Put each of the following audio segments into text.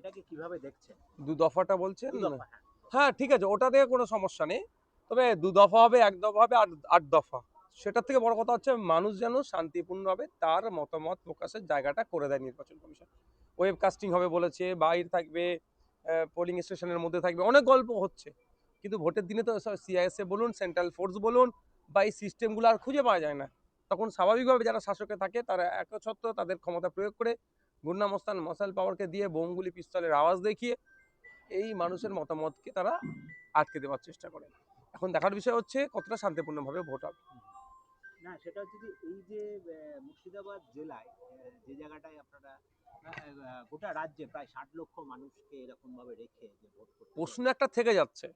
এটাকে কিভাবে দেখছেন? দু দফাটা বলছেন? দুদফা, হ্যাঁ। হ্যাঁ, ঠিক আছে, ওটা দিয়ে কোনো সমস্যা নেই। তবে দু দফা হবে, এক দফা হবে, আর ৮ দফা। সেটার থেকে বড় কথা হচ্ছে মানুষ যেন শান্তিপূর্ণভাবে তার মতামত প্রকাশের জায়গাটা করে দেয় নির্বাচন কমিশন। ওয়েবকাস্টিং হবে বলেছে, বাইর থাকবে, পোলিং স্টেশনের মধ্যে থাকবে, অনেক গল্প হচ্ছে। কিন্তু ভোটের দিনে তো সিআইএসএফ বলুন, সেন্ট্রাল ফোর্স বলুন বা এই সিস্টেমগুলো আর খুঁজে পাওয়া যায় না। তখন স্বাভাবিকভাবে যারা শাসকে থাকে তারা একচ্ছত্র তাদের ক্ষমতা প্রয়োগ করে গুন্ডা মস্তান মাসাল পাওয়ারকে দিয়ে বোমগুলি পিস্তলের আওয়াজ দেখিয়ে এই মানুষের মতামতকে তারা আটকে দেওয়ার চেষ্টা করে। এখন দেখার বিষয় হচ্ছে কতটা শান্তিপূর্ণভাবে ভোট হবে। হুম। না, সেটা হচ্ছে যে এই যে মুর্শিদাবাদ জেলায় যে জায়গাটায় আপনারা গোটা রাজ্যে প্রায় 60 লক্ষ মানুষকে এরকম ভাবে রেখে যে ভোট করতে প্রশ্ন দেবেন। একটা থেকে যাচ্ছে,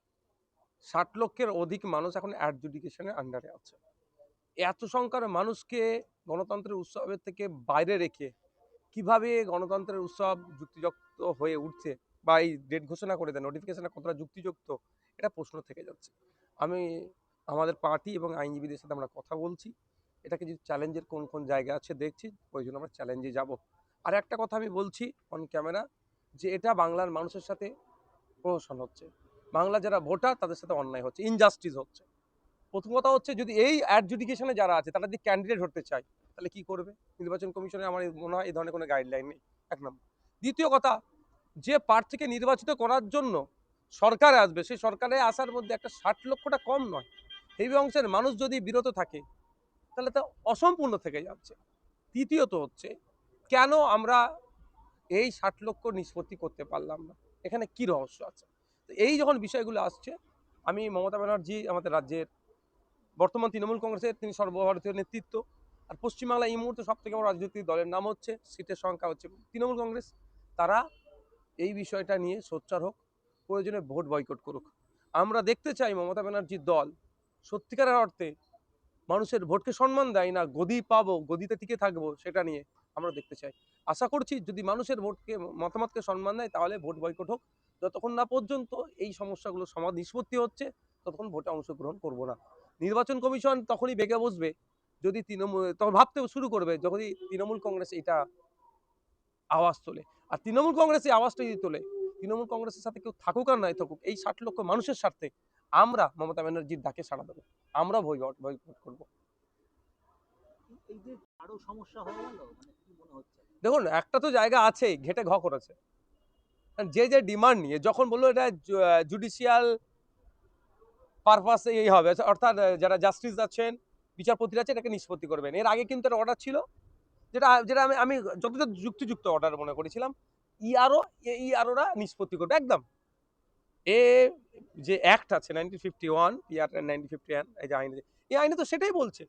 ৬০ লক্ষের অধিক মানুষ এখন অ্যাডজুডিকেশনের আন্ডারে আছে। এত সংখ্যার মানুষকে গণতন্ত্রের উৎসবের থেকে বাইরে রেখে কিভাবে গণতন্ত্রের উৎসব যুক্তিযুক্ত হয়ে উঠছে বা এই ডেট ঘোষণা করে দেয় নোটিফিকেশনটা কতটা যুক্তিযুক্ত, এটা প্রশ্ন থেকে যাচ্ছে। আমি আমাদের পার্টি এবং আইনজীবীদের সাথে আমরা কথা বলছি, এটাকে যদি চ্যালেঞ্জের কোন কোন জায়গা আছে দেখছি, ওই জন্য আমরা চ্যালেঞ্জে যাব। আর একটা কথা আমি বলছি অন ক্যামেরা, যে এটা বাংলার মানুষের সাথে প্রহসন হচ্ছে, বাংলা যারা ভোটার তাদের সাথে অন্যায় হচ্ছে, ইনজাস্টিস হচ্ছে। প্রথম কথা হচ্ছে যদি এই অ্যাডজুডিকেশনে যারা আছে তারা যদি ক্যান্ডিডেট হতে চায় তাহলে কি করবে? নির্বাচন কমিশনে আমার মনে হয় এই ধরনের কোনো গাইডলাইন নেই, এক নম্বর। দ্বিতীয় কথা, যে প্রার্থীকে নির্বাচিত করার জন্য সরকারে আসবে সেই সরকারে আসার মধ্যে একটা ৬০ লক্ষটা কম নয়। এই অংশের মানুষ যদি বিরত থাকে তাহলে তো অসম্পূর্ণ থেকে যাচ্ছে। তৃতীয়ত হচ্ছে, কেন আমরা এই ৬০ লক্ষ নিষ্পত্তি করতে পারলাম না, এখানে কি রহস্য আছে? তো এই যখন বিষয়গুলো আসছে, আমি মমতা ব্যানার্জি আমাদের রাজ্যের বর্তমান তৃণমূল কংগ্রেসের তিনি সর্বভারতীয় নেতৃত্ব। আর পশ্চিমবাংলায় এই মুহূর্তে সব থেকে বড় রাজনৈতিক দলের নাম হচ্ছে, সিটের সংখ্যা হচ্ছে তৃণমূল কংগ্রেস। তারা এই বিষয়টা নিয়ে সোচ্চার হোক, প্রয়োজনে ভোট বয়কট করুক। আমরা দেখতে চাই মমতা ব্যানার্জির দল সত্যিকারের অর্থে মানুষের ভোটকে সম্মান দেয় না, গদি পাবো, গদিতে টিকে থাকবো সেটা নিয়ে আমরা দেখতে চাই। আশা করছি যদি মানুষের ভোটকে মতামতকে সম্মান দেয় তাহলে ভোট বয়কট হোক। যতক্ষণ না পর্যন্ত এই সমস্যাগুলো নিষ্পত্তি হচ্ছে ততক্ষণ ভোটে অংশগ্রহণ করব না। নির্বাচন কমিশন তখনই বেগে বসবে যদি তৃণমূল, তখন ভাবতে শুরু করবে যখনই তৃণমূল কংগ্রেস এটা আওয়াজ তোলে। আর তৃণমূল কংগ্রেস এই আওয়াজটা যদি তোলে, তৃণমূল কংগ্রেসের সাথে কেউ থাকুক আর নাই থাকুক, এই ৬০ লক্ষ মানুষের স্বার্থে আমরা মমতা ব্যানার্জির ডাকে সাড়া দেবো, আমরা বয়কট করবো। এই যে আরো সমস্যা হয়ে গেল, মানে কি মনে হচ্ছে? দেখুন, একটা তো জায়গা আছে ঘেটে ঘ করেছে। যে যে ডিমান্ড নিয়ে যখন বললো এটা জুডিশিয়াল পারপাসে এই হবে, অর্থাৎ যারা জাস্টিস আছেন, বিচারপতিরা আছেন, এটাকে নিষ্পত্তি করবেন। এর আগে কিন্তু একটা অর্ডার ছিল, যেটা যেটা আমি আমি যতটা যুক্তিযুক্ত অর্ডার মনে করেছিলাম। ইআরও ইআরওরা নিষ্পত্তি করবে একদম। এ যে অ্যাক্ট আছে 1951, পিআর 1951, এই যে আইন, এই আইনে তো সেটাই বলছে।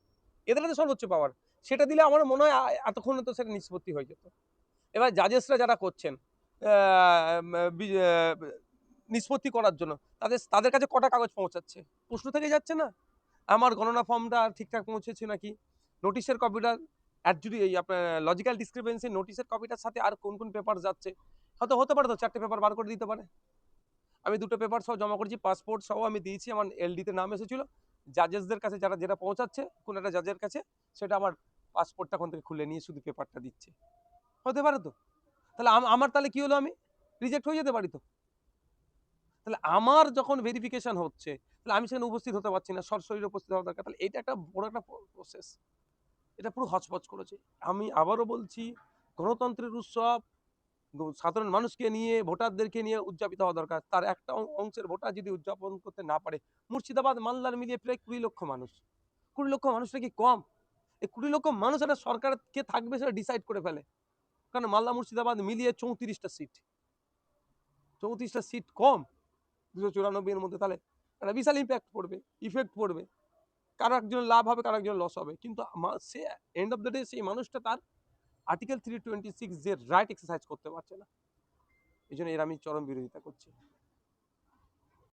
এদের হাতে সর্বোচ্চ পাওয়ার। সেটা দিলে আমার মনে হয় এতক্ষণে তো সেটা নিষ্পত্তি হয়ে যেত। এবার জাজেসরা যারা করছেন নিষ্পত্তি করার জন্য, তাদের তাদের কাছে কটা কাগজ পৌঁছাচ্ছে? প্রশ্ন থেকে যাচ্ছে না? আমার গণনা ফর্মটা ঠিকঠাক পৌঁছেছে নাকি? নোটিশের কপিটা অ্যাডজুডি এই আপনার লজিক্যাল ডিসক্রিপেন্সি নোটিশের কপিটার সাথে আর কোন কোন পেপার যাচ্ছে? হয়তো হতে পারে তো ৪টে পেপার বার করে দিতে পারে। আমি ২টো পেপার সহ জমা করেছি, পাসপোর্ট সহ আমি দিয়েছি, আমার এলডিতে নাম এসেছিল। জাজেসদের কাছে যারা যেটা পৌঁছাচ্ছে কোন একটা জাজের কাছে, সেটা আমার পাসপোর্টটা ওখান থেকে খুলে নিয়ে শুধু পেপারটা দিচ্ছে। হতে পারে তো? তাহলে আমার তাহলে কি হলো, আমি রিজেক্ট হয়ে যেতে পারি তো। তাহলে আমার যখন ভেরিফিকেশন হচ্ছে তাহলে আমি সেখানে উপস্থিত হতে পারছি না, সরাসরি উপস্থিত হওয়া দরকার। তাহলে এটা একটা বড় একটা প্রসেস, এটা পুরো হচপচ করেছে। আমি আবারও বলছি, গণতন্ত্রের উৎসব সাধারণ মানুষকে নিয়ে, ভোটারদেরকে নিয়ে উদযাপিত হওয়া দরকার। তার একটা অংশের ভোটার যদি উদযাপন করতে না পারে, মুর্শিদাবাদ মালদার মিলিয়ে প্রায় ২০ লক্ষ মানুষ, ২০ লক্ষ মানুষটা কি কম? এই ২০ লক্ষ মানুষ একটা সরকার কে থাকবে সেটা ডিসাইড করে ফেলে। কারণ মালদা মুর্শিদাবাদ মিলিয়ে ৩৪টা সিট, ৩৪টা সিট কম ২৯৪ এর মধ্যে, তাহলে একটা বিশাল ইম্প্যাক্ট পড়বে, ইফেক্ট পড়বে। কারো একজনের লাভ হবে, কারো একজনের লস হবে। কিন্তু সে এন্ড অফ দ্য ডে সেই মানুষটা তার আর্টিকেল 326 যে রাইট এক্সারসাইজ করতে পারছে না। এই জন্য এর আমি চরম বিরোধিতা করছি।